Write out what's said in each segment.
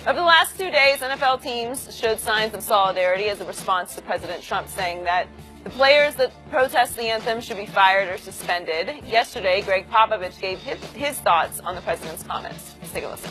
Over the last 2 days, NFL teams showed signs of solidarity as a response to President Trump saying that the players that protest the anthem should be fired or suspended. Yesterday, Gregg Popovich gave his thoughts on the president's comments. Let's take a listen.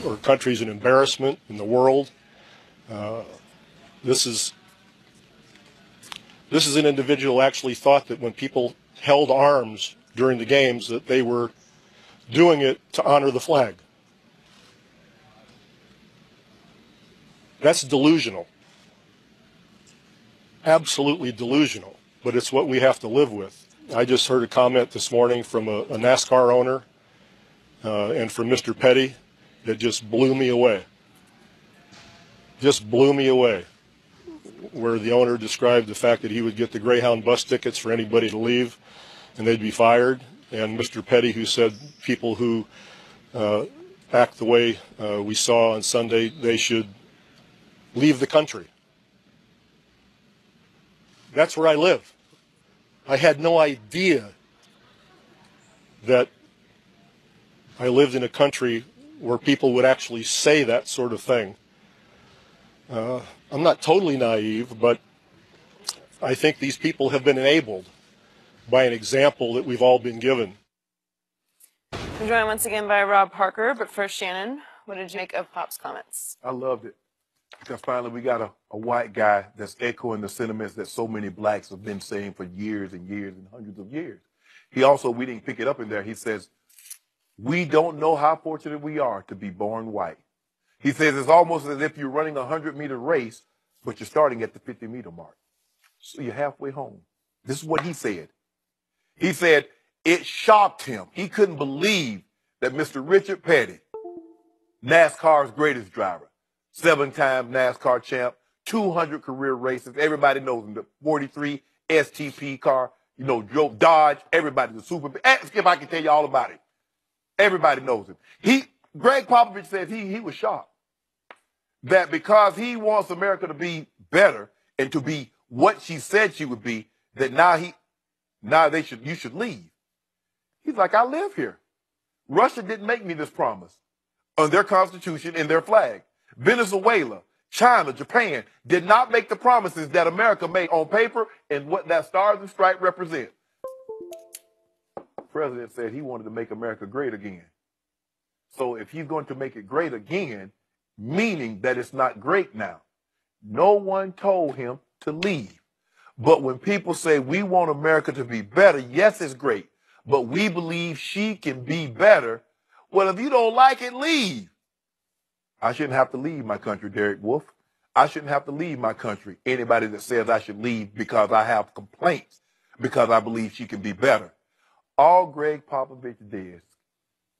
Our country's an embarrassment in the world. This is an individual who actually thought that when people held arms during the games that they were doing it to honor the flag. That's delusional. Absolutely delusional, but it's what we have to live with. I just heard a comment this morning from a NASCAR owner and from Mr. Petty that just blew me away. Just blew me away, where the owner described the fact that he would get the Greyhound bus tickets for anybody to leave and they'd be fired, and Mr. Petty who said people who act the way we saw on Sunday, they should leave the country. That's where I live. I had no idea that I lived in a country where people would actually say that sort of thing. I'm not totally naive, but I think these people have been enabled by an example that we've all been given. I'm joined once again by Rob Parker, but first, Shannon, what did you make of Pop's comments? I loved it, because finally we got a white guy that's echoing the sentiments that so many blacks have been saying for years and years and hundreds of years. He also, we didn't pick it up in there, he says, we don't know how fortunate we are to be born white. He says it's almost as if you're running a 100-meter race, but you're starting at the 50-meter mark. So you're halfway home. This is what he said. He said it shocked him. He couldn't believe that Mr. Richard Petty, NASCAR's greatest driver, 7-time NASCAR champ, 200 career races. Everybody knows him. The 43 STP car, you know, drove Dodge. Everybody's a super. Ask if I can tell you all about it. Everybody knows him. Gregg Popovich said he was shocked that because he wants America to be better and to be what she said she would be, that you should leave. He's like, I live here. Russia didn't make me this promise on their constitution and their flag. Venezuela, China, Japan did not make the promises that America made on paper and what that stars and stripes represent. The president said he wanted to make America great again. So if he's going to make it great again, meaning that it's not great now, no one told him to leave. But when people say we want America to be better, yes, it's great, but we believe she can be better. Well, if you don't like it, leave. I shouldn't have to leave my country, Derek Wolf. I shouldn't have to leave my country. Anybody that says I should leave because I have complaints, because I believe she can be better. All Gregg Popovich did,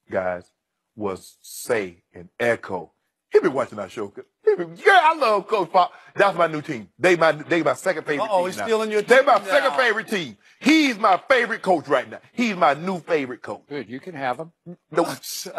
guys, was say and echo. He been watching our show. I love Coach Pop. That's my new team. They my second favorite team. Oh, he's stealing your team. They my second favorite team. He's my favorite coach right now. He's my new favorite coach. Good, you can have him. No,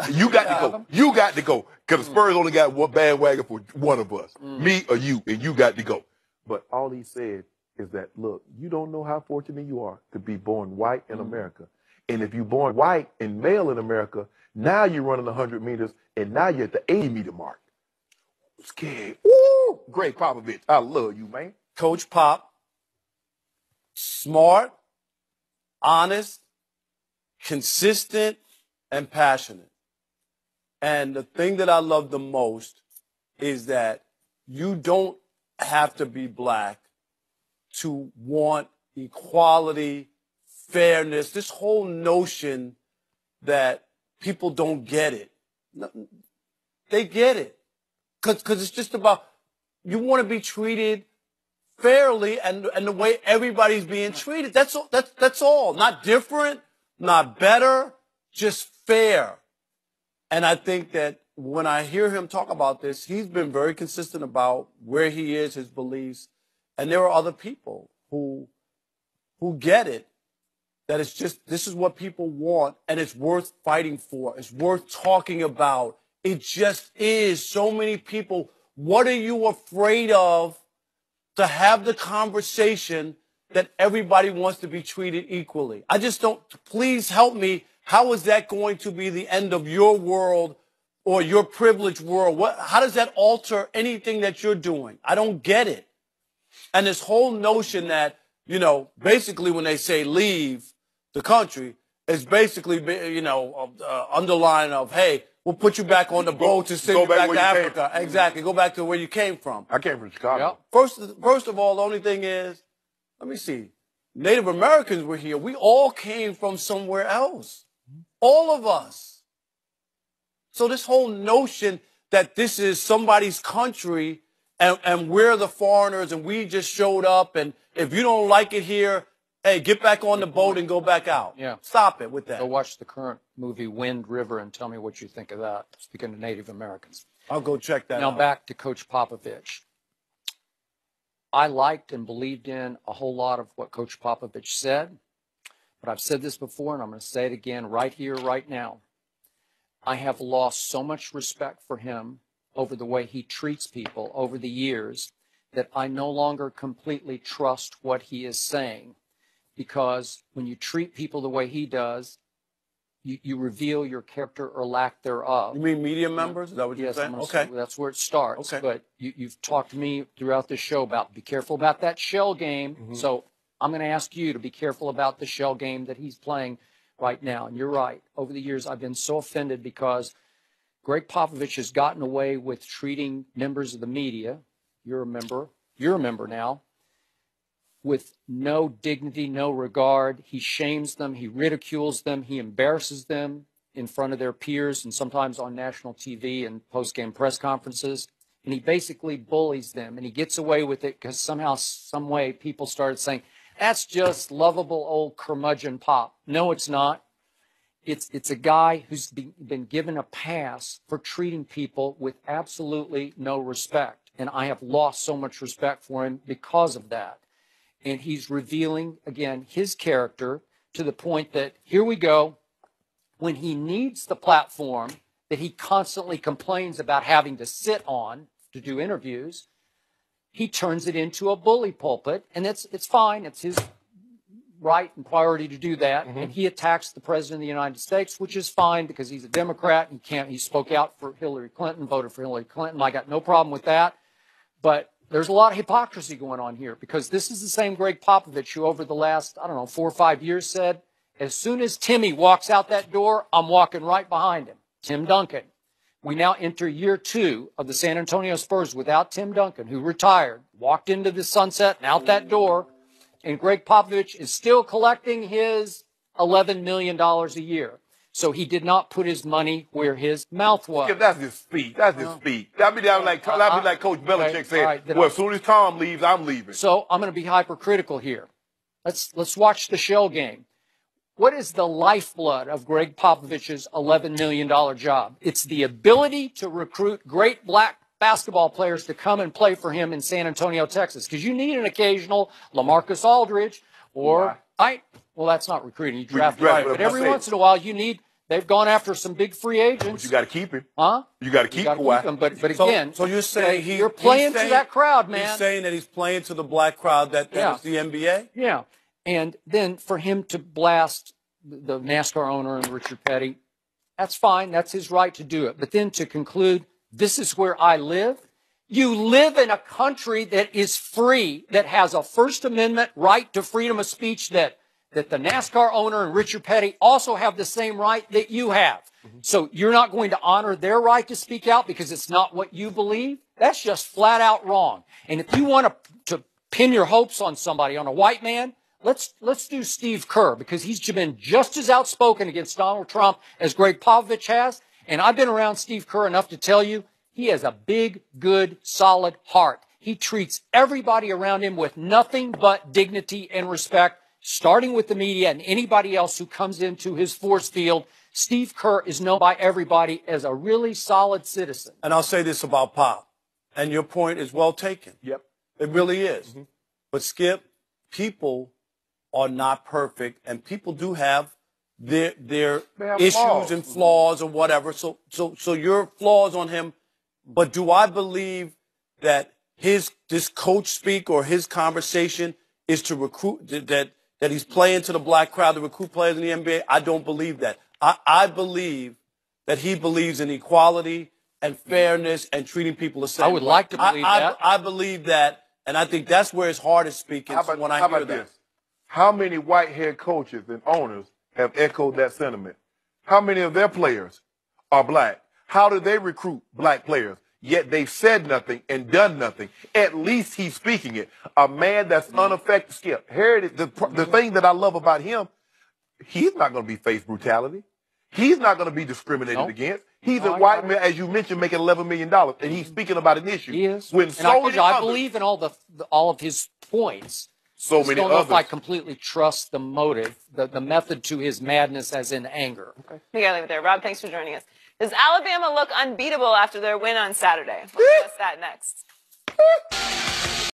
you got to go. You got to go. Because the Spurs only got one bandwagon for one of us, me or you, and you got to go. But all he said is that, look, you don't know how fortunate you are to be born white in America. And if you're born white and male in America, now you're running 100 meters, and now you're at the 80-meter mark. Scared. Woo! Gregg Popovich, I love you, man. Coach Pop, smart, honest, consistent, and passionate. And the thing that I love the most is that you don't have to be black to want equality, fairness, this whole notion that people don't get it. They get it. Because it's just about, you want to be treated fairly and the way everybody's being treated. That's all. That's all. Not different, not better, just fair. And I think that when I hear him talk about this, he's been very consistent about where he is, his beliefs. And there are other people who get it, that it's just, this is what people want, and it's worth fighting for. It's worth talking about. It just is. So many people, what are you afraid of to have the conversation that everybody wants to be treated equally? I just don't, please help me. How is that going to be the end of your world or your privileged world? How does that alter anything that you're doing? I don't get it. And this whole notion that, you know, basically when they say leave the country, it's basically, you know, underlying of, hey, we'll put you back on the boat to send you back to Africa. Exactly. Go back to where you came from. I came from Chicago. Yeah. First of all, the only thing is, let me see. Native Americans were here. We all came from somewhere else. All of us. So this whole notion that this is somebody's country and we're the foreigners and we just showed up, and if you don't like it here, hey, get back on the boat and go back out. Yeah. Stop it with that. Go watch the current movie Wind River and tell me what you think of that, speaking of Native Americans. I'll go check that out. Now back to Coach Popovich. I liked and believed in a whole lot of what Coach Popovich said, but I've said this before and I'm going to say it again right here, right now. I have lost so much respect for him over the way he treats people over the years that I no longer completely trust what he is saying. Because when you treat people the way he does, you reveal your character or lack thereof. You mean media members? Is that what you're saying? Okay. That's where it starts. Okay. But you've talked to me throughout the show about be careful about that shell game. Mm-hmm. So I'm going to ask you to be careful about the shell game that he's playing right now. And you're right. Over the years, I've been so offended because Gregg Popovich has gotten away with treating members of the media, you're a member now, with no dignity, no regard. He shames them, he ridicules them, he embarrasses them in front of their peers and sometimes on national TV and post-game press conferences. And he basically bullies them, and he gets away with it because somehow, some way, people started saying, that's just lovable old curmudgeon Pop. No, it's not. It's a guy who's been given a pass for treating people with absolutely no respect. And I have lost so much respect for him because of that. And he's revealing, again, his character to the point that, here we go, when he needs the platform that he constantly complains about having to sit on to do interviews, he turns it into a bully pulpit. And it's fine. It's his right and priority to do that. Mm-hmm. And he attacks the president of the United States, which is fine because he's a Democrat. He spoke out for Hillary Clinton, voted for Hillary Clinton. I got no problem with that. But there's a lot of hypocrisy going on here because this is the same Gregg Popovich who over the last, 4 or 5 years said, as soon as Timmy walks out that door, I'm walking right behind him. Tim Duncan. We now enter year 2 of the San Antonio Spurs without Tim Duncan, who retired, walked into the sunset and out that door. And Gregg Popovich is still collecting his $11 million a year. So he did not put his money where his mouth was. Yeah, that's his speech. That's his speech. That'd be like Coach Belichick said, right, well, as soon as Tom leaves, I'm leaving. So I'm going to be hypercritical here. Let's watch the shell game. What is the lifeblood of Gregg Popovich's $11 million job? It's the ability to recruit great black basketball players to come and play for him in San Antonio, Texas. Because you need an occasional LaMarcus Aldridge or well, that's not recruiting. You draft right. But every once in a while, you need. They've gone after some big free agents. But you got to keep him. Huh? You got to keep him. But again, so you're saying you're playing to that crowd, man. He's saying that he's playing to the black crowd that is the NBA. Yeah, and then for him to blast the NASCAR owner and Richard Petty, that's fine. That's his right to do it. But then to conclude, this is where I live. You live in a country that is free, that has a First Amendment right to freedom of speech that the NASCAR owner and Richard Petty also have the same right that you have. Mm-hmm. So you're not going to honor their right to speak out because it's not what you believe? That's just flat out wrong. And if you want to pin your hopes on somebody, on a white man, let's do Steve Kerr because he's been just as outspoken against Donald Trump as Gregg Popovich has. And I've been around Steve Kerr enough to tell you he has a big, good, solid heart. He treats everybody around him with nothing but dignity and respect, starting with the media and anybody else who comes into his force field. Steve Kerr is known by everybody as a really solid citizen. And I'll say this about Pop, and your point is well taken. Yep. It really is. Mm-hmm. But Skip, people are not perfect, and people do have their issues flaws. And flaws or whatever. So your flaws on him. But do I believe that this coach speak or his conversation is to recruit that he's playing to the black crowd to recruit players in the NBA? I don't believe that. I believe that he believes in equality and fairness and treating people the same I would way. like to believe that. I believe that, and I think that's where his heart is speaking. So when I how hear about that. this? How many white head coaches and owners have echoed that sentiment? How many of their players are black? How do they recruit black players? Yet they've said nothing and done nothing. At least he's speaking it. A man that's unaffected. Skip, here it is. The thing that I love about him, he's not going to be face brutality. He's not going to be discriminated against. He's a white man, as you mentioned, making $11 million, and he's speaking about an issue. He is. When And so many I others, believe in all of his points. so I many don't know if I others. completely trust the motive, the method to his madness, as in anger. We gotta leave it there. Rob, thanks for joining us. Does Alabama look unbeatable after their win on Saturday? We'll discuss that next.